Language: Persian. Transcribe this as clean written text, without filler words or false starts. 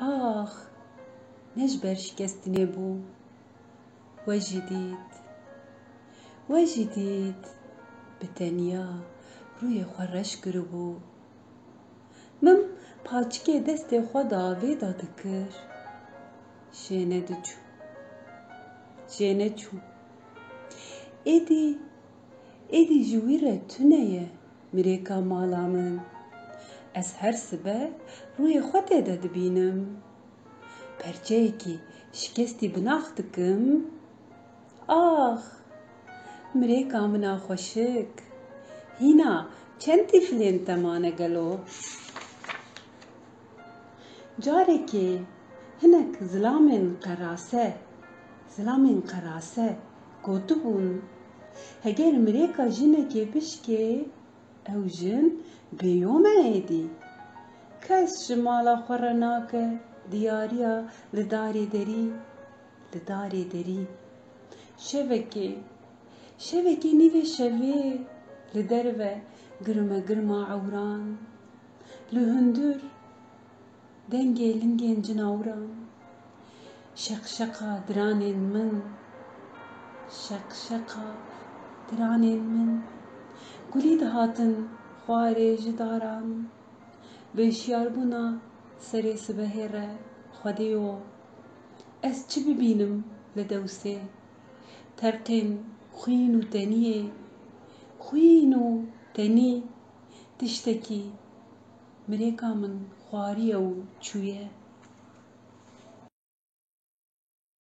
آخ نجبر شکستنی بو وجدید به تنیا روی خورش کربو مم پاچکه دست خدا ویدا دکر شینه چو ایدی جویره تونهیه مریکا مالا من از هر سبه روی خود دبینم پرچه کی شکستی بناخ دکم آخ مریکا منا خوشک هینا چند تیفلین تمانه گلو جاره که هنک زلامین قراسه گوتو بون هگر مریکا جنه که بشکه او جن بیومه ایدی کس شمالا خورناکه دیاریا لداری دری شوکی نیوه شوی لدروه گرما عوران لهندور دنگه لنگین جناوران شقشقا درانین من گلی دهاتن خواره جداران بشیار بونا سری سبهره خودیو از چی ببینم لدوسه ترقین خوین و تنی تشتکی مریکا من خواریه و چویه